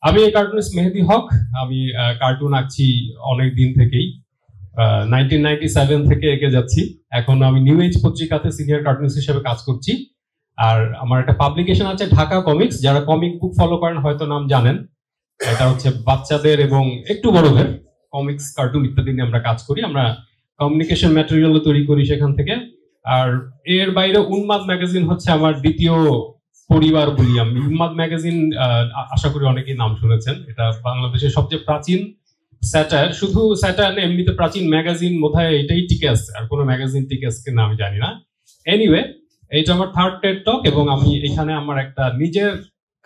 আমি কার্টুনিস্ট মেহেদি হক। আমি কার্টুন আঁকছি অনেক দিন থেকেই, 1997 থেকে এঁকে যাচ্ছি। এখন আমি নিউ এজ পত্রিকাতে সিনিয়র কার্টুনিস্ট হিসেবে কাজ করছি। আর আমার একটা পাবলিকেশন আছে ঢাকা কমিক্স, যারা কমিক বুক ফলো করেন হয়তো নাম জানেন। এটা হচ্ছে বাচ্চাদের এবং একটু বড়দের কমিক্স, কার্টুন ইত্যাদি নিয়ে আমরা কাজ করি। আমরা কমিউনিকেশন ম্যাটেরিয়াল তৈরি করি সেখান থেকে। আর এর বাইরে উন্মাদ ম্যাগাজিন হচ্ছে আমার দ্বিতীয় পরিবার বলি আমি। উন্মাদ ম্যাগাজিন আশা করি অনেকেই নাম শুনেছেন। এটা বাংলাদেশের সবচেয়ে প্রাচীন স্যাটার, শুধু স্যাটার না, এমনিতে প্রাচীন ম্যাগাজিন বোধহয় এটাই টিকে আছে, আর কোনো ম্যাগাজিন টিকে আছে কিনা আমি জানি না। এনিওয়ে, এইটা আমার থার্ড টেড টক, এবং আমি এখানে আমার একটা নিজের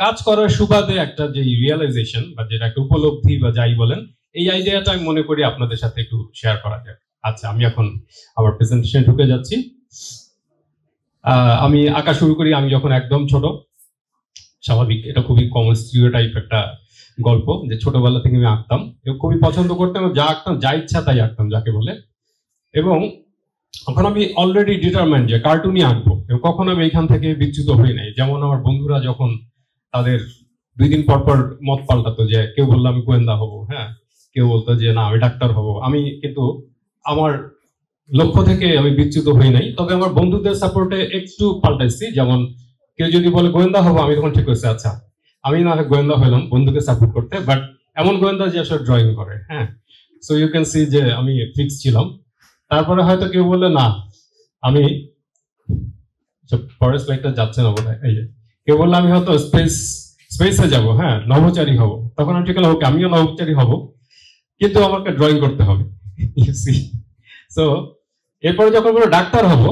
কাজ করার সুবাদে একটা যে রিয়েলাইজেশন বা যেটা একটা উপলব্ধি বা যাই বলেন, এই আইডিয়াটা আমি মনে করি আপনাদের সাথে একটু শেয়ার করা যায়। আচ্ছা, আমি এখন আমার প্রেজেন্টেশন ঢুকে যাচ্ছি। আমি আঁকা শুরু করি আমি যখন একদম ছোট। স্বাভাবিক, এটা খুবই কমন স্টিরিওটাইপ একটা গল্প যে ছোটবেলা থেকে আমি আঁকতাম এবং খুবই পছন্দ করতাম, যা আঁকতাম যা ইচ্ছা তাই আঁকতাম যাকে বলে। এবং এখন আমি অলরেডি ডিটারমাইন্ড যে কার্টুনই আঁকবো, এবং কখনো আমি এখান থেকে বিচ্যুত হই নাই। যেমন আমার বন্ধুরা যখন তাদের 2 দিন পর পর মত পাল্টাতো, যে কেউ বললো আমি গোয়েন্দা হব, হ্যাঁ, কেউ বলতো যে না আমি ডাক্তার হব, আমি কিন্তু আমার লক্ষ্য থেকে আমি বিচ্যুত হই নাই। তবে আমার বন্ধুদের সাপোর্টে একটু পাল্টাইছি। যেমন কেউ যদি বলে গোয়েন্দা হবো, আমি তখন ঠিক করছি আচ্ছা আমি না গোয়েন্দা হলাম বন্ধুকে সাপোর্ট করতে, বাট এমন গোয়েন্দা যে আসলে ড্রয়িং করে। হ্যাঁ, সো ইউ ক্যান সি যে আমি ফিক্স ছিলাম। তারপরে হয়তো কেউ বললে না আমি পরের স্লাইডটা যাচ্ছে না বোধহয়, এই যে কেউ বললে আমি হয়তো স্পেসে যাব, হ্যাঁ, নভোচারী হব। তখন আমি ঠিক হলাম ওকে আমিও নভোচারী হব, কিন্তু আমাকে ড্রয়িং করতে হবে। সো এরপরে যখন বলো ডাক্তার হব,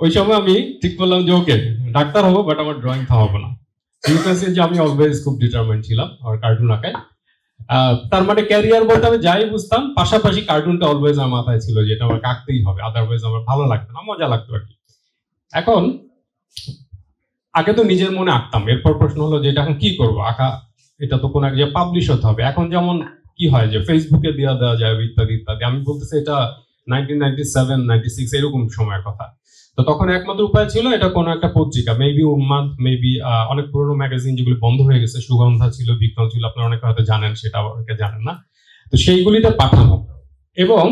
ওই সময় আমি ঠিক করলাম যে ওকে ডাক্তার হবো, বাট আমার ড্রয়িং থামাবো না। যে আমি অলওয়েজ খুব ডিটারমাইন্ড ছিলাম আমার কার্টুন আঁকায়। তার মানে ক্যারিয়ার বলতে আমি যাই বুঝতাম, পাশাপাশি কার্টুনটা অলওয়েজ আমার মাথায় ছিল, যেটা আমার আঁকতেই হবে, আদারওয়াইজ আমার ভালো লাগতো না, মজা লাগতো আর কি। এখন আগে তো নিজের মনে আঁকতাম, এরপর প্রশ্ন হলো যে এটা এখন কি করবো, আঁকা এটা তো কোনো এক জায়গায় পাবলিশ হতে হবে। এখন যেমন কি হয় যে ফেসবুকে দেওয়া যায় ইত্যাদি ইত্যাদি। আমি বলতেছি এটা 1997, 96 এরকম সময়ের কথা। তো তখন একমাত্র উপায় ছিল এটা কোনো একটা পত্রিকা, মেবি উন্মাদ, মেবি অনেক পুরোনো ম্যাগাজিন যেগুলো বন্ধ হয়ে গেছে, সুগন্ধা ছিল, বিক্রম ছিল, আপনারা অনেকে হয়তো জানেন, সেটা অনেকে জানেন না। তো সেইগুলিতে পাঠানো। এবং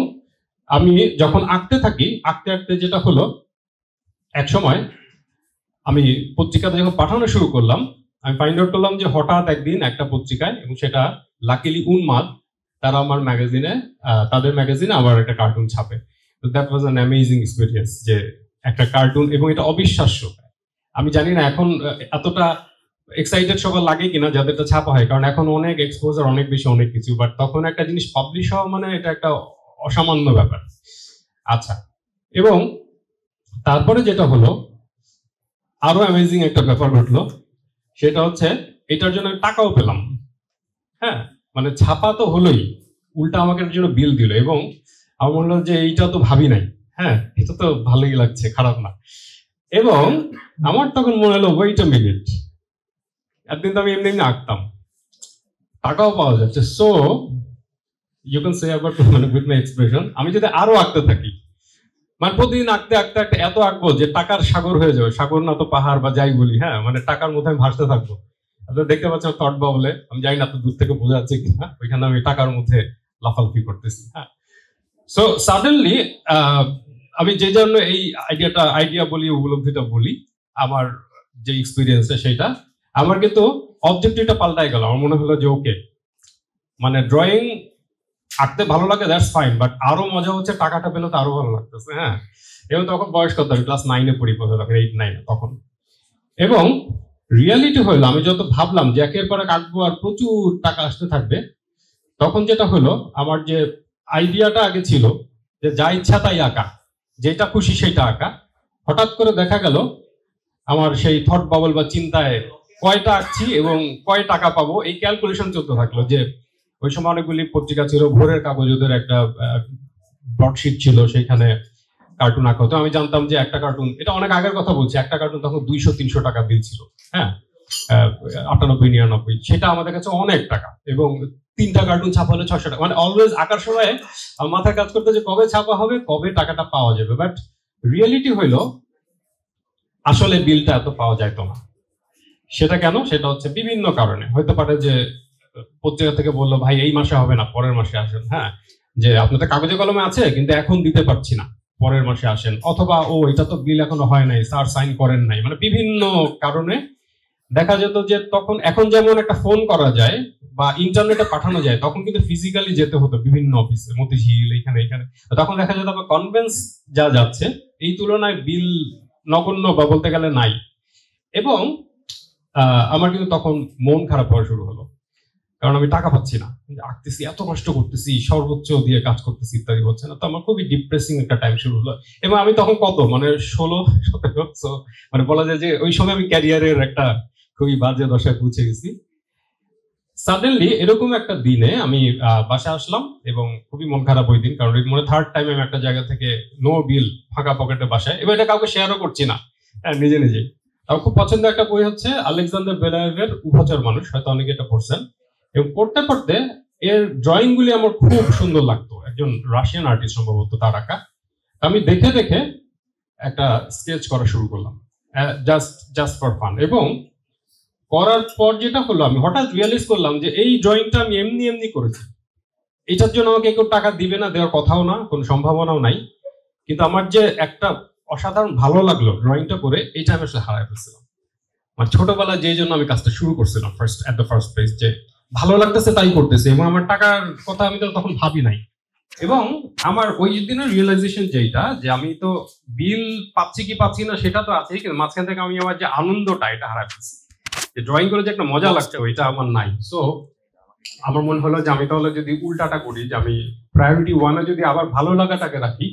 আমি যখন আঁকতে থাকি, আঁকতে আঁকতে যেটা হলো, এক সময় আমি পত্রিকাতে যখন পাঠানো শুরু করলাম, আমি ফাইন্ড আউট করলাম যে হঠাৎ একদিন একটা পত্রিকায়, এবং সেটা লাকিলি উন্মাদ, তারা আমার ম্যাগাজিনে, তাদের ম্যাগাজিনে আমার একটা কার্টুন ছাপে। তো that was an amazing experience, যে একটা কার্টুন, এবং এটা অবিশ্বাস্য। আমি জানি না এখন এতটা এক্সাইটেড সবার লাগে কিনা যাদেরটা ছাপা হয়, কারণ এখন অনেক এক্সপোজার, অনেক বেশি অনেক কিছু, বাট তখন একটা জিনিস পাবলিশ হওয়া মানে এটা একটা অসামান্য ব্যাপার। আচ্ছা, এবং তারপরে যেটা হলো, আরো অ্যামেজিং একটা ব্যাপার ঘটলো, সেটা হচ্ছে এটার জন্য টাকাও পেলাম। হ্যাঁ, মানে ছাপা তো হলোই, উল্টা আমাকে এর জন্য বিল দিল, এবং আমার মনে হলো যে এইটা তো ভাবি নাই, হ্যাঁ, এটা তো ভালোই লাগছে, খারাপ না। এবং আমার তখন মনে হলো ওয়েট আ মিনিট, একদিন তো আমি এমনি এমনি আঁকতাম, টাকাও পাওয়া যাচ্ছে। So you can say about মানে উইথ মাই এক্সপ্রেশন, আমি যদি আরো আঁকতে থাকি, মানে প্রতিদিন আঁকতে আঁকতে আঁকতে এত আঁকবো যে টাকার সাগর হয়ে যাবে, সাগর না তো পাহাড় বা যাই বলি, হ্যাঁ, মানে টাকার মধ্যে আমি ভাসতে থাকবো। আপনারা দেখতে পাচ্ছেন থট বাবলে, আমি জানি না তো দূর থেকে বোঝা যাচ্ছে কিনা, ওইখানে আমি টাকার মধ্যে লাফালাফি করতেছি। হ্যাঁ, সো সাডেনলি আমি যে জন্য এই আইডিয়া বলি, উপলব্ধিটা বলি, আমার যে এক্সপিরিয়েন্সটা সেটা আমার কিন্তু অবজেক্টিভটা পাল্টাই গেল। আমার মনে হলো যে ওকে, মানে ড্রয়িং আঁকতে ভালো লাগে, দ্যাটস ফাইন, বাট আরো মজা হচ্ছে টাকাটা পেলে তো আরো ভালো লাগতেছে। হ্যাঁ, এবং তখন বয়স কত, আমি ক্লাস 9-এ পড়ি, তখন 8-9 তখন। এবং রিয়ালিটি হলো, আমি যত ভাবলাম যে একের পর এক আঁকবো আর প্রচুর টাকা আসতে থাকবে, তখন যেটা হলো, আমার যে আইডিয়াটা আগে ছিল যে যা ইচ্ছা তাই আঁকা, যেটা খুশি সেটা আঁকা, হঠাৎ করে দেখা গেল আমার সেই থট বাবল বা চিন্তায় কয়টা আঁকছি এবং কয় টাকা পাবো, এই ক্যালকুলেশন চলতে থাকলো। যে ওই সময় অনেকগুলি পত্রিকা ছিল, ভোরের কাগজ, ওদের একটা ব্রডশিট ছিল, সেইখানে কার্টুন আঁকা হতো। আমি জানতাম যে একটা কার্টুন, এটা অনেক আগের কথা বলছি, একটা কার্টুন তখন 200-300 টাকা বিল ছিল। হ্যাঁ, 98-99, সেটা আমাদের কাছে অনেক টাকা। এবং 3টা কার্টুন ছাপা হলে 600 টাকা, মানে অলওয়েজ আঁকার সময় মাথায় কাজ করতে যে কবে ছাপা হবে, কবে টাকাটা পাওয়া যাবে। বাট রিয়েলিটি হইলো আসলে বিলটা এত পাওয়া যাইতো না। সেটা কেন? সেটা হচ্ছে বিভিন্ন কারণে। হয়তো পারে যে পত্রিকা থেকে বললো ভাই এই মাসে হবে না, পরের মাসে আসেন, হ্যাঁ, যে আপনাদের কাগজে কলমে আছে কিন্তু এখন দিতে পারছি না, পরের মাসে আসেন, অথবা ও এটা তো বিল এখনো হয় নাই, স্যার সাইন করেন নাই, মানে বিভিন্ন কারণে দেখা যেত যে তখন, এখন যেমন একটা ফোন করা যায় বা ইন্টারনেটে পাঠানো যায়, তখন কিন্তু ফিজিক্যালি যেতে হতো বিভিন্ন অফিসে, মতিঝিল, এখানে এখানে। তখন দেখা যেত আপনার কনভেন্স যা যাচ্ছে এই তুলনায় বিল নগণ্য বা বলতে গেলে নাই। এবং আমার কিন্তু তখন মন খারাপ হওয়া শুরু হলো, কারণ আমি টাকা পাচ্ছি না, আঁকতেছি, এত কষ্ট করতেছি, সর্বোচ্চ দিয়ে কাজ করতেছি, ইত্যাদি হচ্ছে না। তো আমার খুবই ডিপ্রেসিং একটা টাইম শুরু হলো। এবং আমি তখন কত মানে 16-17, মানে বলা যায় যে ওই সময় আমি ক্যারিয়ারের একটা খুবই বাজে দশায় পৌঁছে গেছি। সাডেনলি এরকম একটা দিনে আমি বাসায় আসলাম এবং খুবই মন খারাপ ওই দিন, কারণ মনে থার্ড টাইম আমি একটা জায়গা থেকে নো বিল, ফাঁকা পকেটে বাসায়। এবার এটা কাউকে শেয়ারও করছি না, নিজে নিজে। আমার খুব পছন্দের একটা বই হচ্ছে আলেকজান্ডার বেলায়েভের উভচর মানুষ, হয়তো অনেকে এটা পড়ছেন। এবং পড়তে পড়তে এর ড্রয়িং গুলি আমার খুব সুন্দর লাগতো, একজন রাশিয়ান আর্টিস্ট সম্ভবত তার আঁকা। আমি দেখে দেখে একটা স্কেচ করা শুরু করলাম, জাস্ট ফর ফান। এবং করার পর যেটা হলো, আমি হঠাৎ রিয়েলাইজ করলাম যে এই ড্রয়িংটা আমি এমনি এমনি করেছি, এটার জন্য আমাকে কেউ টাকা দিবে না, দেওয়ার কথাও না, কোনো সম্ভাবনাও নাই। কিন্তু আমার যে একটা অসাধারণ ভালো লাগলো ড্রয়িংটা করে, এটা আমি আসলে হারাই ফেলছিলাম। মানে ছোটবেলায় যে জন্য আমি কাজটা শুরু করছিলাম ফার্স্ট প্লেস, যে ভালো লাগতেছে তাই করতেছে, এবং আমার টাকার কথা আমি তো তখন ভাবি নাই। এবং আমার ওই দিনের রিয়েলাইজেশন যেটা, যে আমি তো বিল পাচ্ছি কি পাচ্ছি না সেটা তো আছেই, কিন্তু মাঝখান থেকে আমি আমার যে আনন্দটা এটা হারাই ফেলছি, যে ড্রয়িং করে যে একটা মজা লাগছে ওইটা আমার নাই। সো আমার মনে হলো যে আমি তাহলে যদি উল্টাটা করি, যে আমি প্রায়োরিটি ওয়ানে যদি আবার ভালো লাগাটাকে রাখি,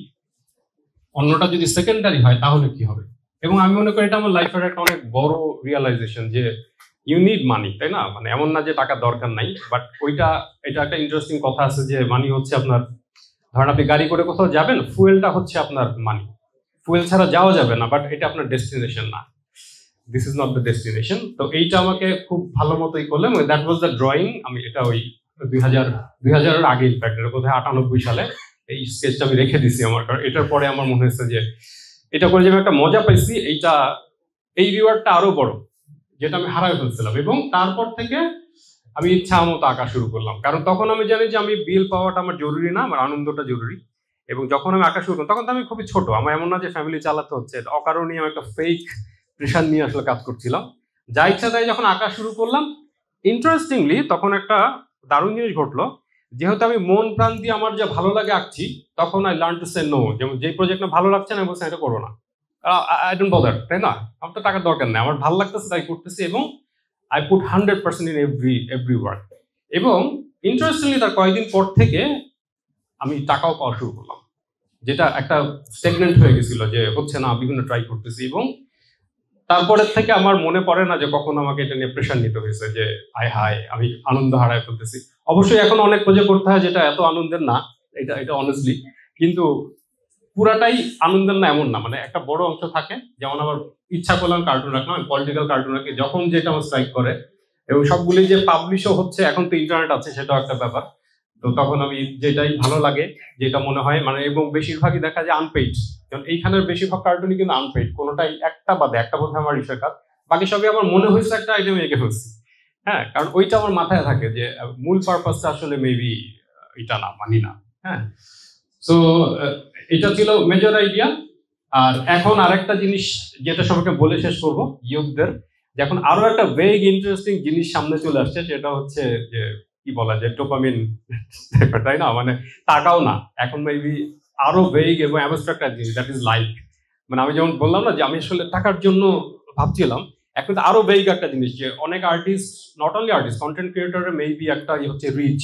অন্যটা যদি সেকেন্ডারি হয় তাহলে কি হবে। এবং আমি মনে করি এটা আমার লাইফের একটা অনেক বড় রিয়েলাইজেশন, যে ইউ নিড মানি, তাই না? মানে এমন না যে টাকার দরকার নাই, বাট এটা একটা ইন্টারেস্টিং কথা আছে যে মানি হচ্ছে আপনার, ধরেন আপনি গাড়ি করে কোথাও যাবেন, ফুয়েলটা হচ্ছে আপনার মানি, ফুয়েল ছাড়া যাওয়া যাবে না, বাট এটা আপনার ডেস্টিনেশন না, this is not the destination. তো এইটা আমাকে খুব ভালো মতোই করলাম। That was the drawing. আমি এটা ওই 2000-এর আগে, ইনফ্যাক্ট এটা বোধহয় 98 সালে এই স্কেচটা আমি রেখে দিছি আমার, কারণ এটার পরে আমার মনে হয়েছে যে এটা করে যে আমি একটা মজা পাইছি, এই রিওয়ার্ডটা আরো বড়, যেটা আমি হারাই ফেলছিলাম। এবং তারপর থেকে আমি ইচ্ছা মতো আঁকা শুরু করলাম, কারণ তখন আমি জানি যে আমি বিল পাওয়াটা আমার জরুরি না, আমার আনন্দটা জরুরি। এবং যখন আমি আঁকা শুরু করলাম তখন তো আমি খুবই ছোট, আমার এমন না যে ফ্যামিলি চালাতে হচ্ছে, অকারণেই আমি একটা ফেক প্রেশার নিয়ে আসলে কাজ করছিলাম। যা ইচ্ছা তাই যখন আঁকা শুরু করলাম, ইন্টারেস্টিংলি তখন একটা দারুণ জিনিস ঘটলো। যেহেতু আমি মন প্রাণ দিয়ে আমার যা ভালো লাগে আঁকছি, তখন I learn to say no. যেমন যে প্রজেক্টটা ভালো লাগছে না, আমি বলছি এটা করবো না, আই ডোন্ট বদার, তাই না? আমার তো টাকার দরকার নেই, আমার ভালো লাগতেছে তাই করতেছি। এবং I put 100% in every work. এবং ইন্টারেস্টিংলি তার কয়েকদিন পর থেকে আমি টাকাও পাওয়া শুরু করলাম, যেটা একটা স্টেগনেন্ট হয়ে গেছিল, যে হচ্ছে না, বিভিন্ন ট্রাই করতেছি। এবং তারপরের থেকে আমার মনে পড়ে না যে কখন আমাকে এটা নিয়ে প্রেশার নিতে হয়েছে, যে হায় আমি আনন্দ হারায় ফেলতেছি। অবশ্যই এখন অনেক প্রজেক্ট করতে হয় যেটা এত আনন্দের না, এটা অনেস্টলি, কিন্তু পুরাটাই আনন্দের না এমন না, মানে একটা বড় অংশ থাকে। যেমন আমার ইচ্ছা করলাম কার্টুন রাখলাম, আমি পলিটিক্যাল কার্টুন রাখি, যখন যেটা আমার স্ট্রাইক করে। এবং সবগুলি যে পাবলিশও হচ্ছে, এখন তো ইন্টারনেট আছে, সেটাও একটা ব্যাপার। তো তখন আমি যেটাই ভালো লাগে, যেটা মনে হয়, মানে, এবং বেশিরভাগই দেখা যায় আনপেইড, কারণ এইখানের বেশিরভাগ কার্টুনই কিন্তু আনপেইড, কোনোটাই একটা বোধহয় আমার ইসের কাজ, বাকি সবই আমার মনে হয়েছে একটা আইটেম এঁকে ফেলছি। হ্যাঁ, কারণ ওইটা আমার মাথায় থাকে যে মূল পারপাসটা আসলে মেবি এটা না, মানি না। হ্যাঁ, সো এটা ছিল মেজর আইডিয়া। আর এখন আরেকটা জিনিস যেটা সবাইকে বলে শেষ করবো, ইয়ুথদের, যে এখন আরো একটা ভেগ ইন্টারেস্টিং জিনিস সামনে চলে আসছে, সেটা হচ্ছে যে কি বলা যায়, ডোপামিন, তাই না? মানে টাকাও না, এখন মেবি আরো ভেগ এবং অ্যাবস্ট্রাক্ট একটা জিনিস, দ্যাট ইজ লাইক। মানে আমি যেমন বললাম না যে আমি আসলে টাকার জন্য ভাবছিলাম, এখন তো আরো ভেগ একটা জিনিস, যে অনেক artist, not only artist, content ক্রিয়েটরের মেবি একটা হচ্ছে রিচ,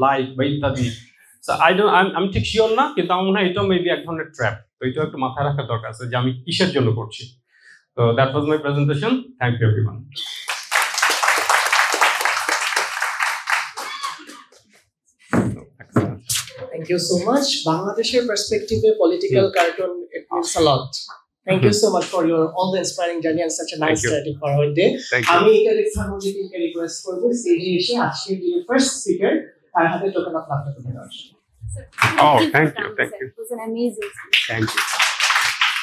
লাইক বা ইত্যাদি। আমি ঠিক শিওর না, কিন্তু আমার মনে হয় এটাও মেবি এক ধরনের ট্র্যাপ। তো এটাও একটু মাথায় রাখার দরকার আছে যে আমি কিসের জন্য করছি। তো that was my presentation. Thank you everyone. Thank you so much. Bangladesh's perspective, political cartoon, it means a lot. Thank you so much for your all the inspiring journey and such a nice starting for our day. আমি এটাকে সামগ্রিকভাবে request করব স্টেজে এসে আজকের দিনের first speaker তার হাতে টোকেন অফ লাভ তুলে দেওয়ার জন্য। Oh, thank you. It was an amazing speech. Thank you.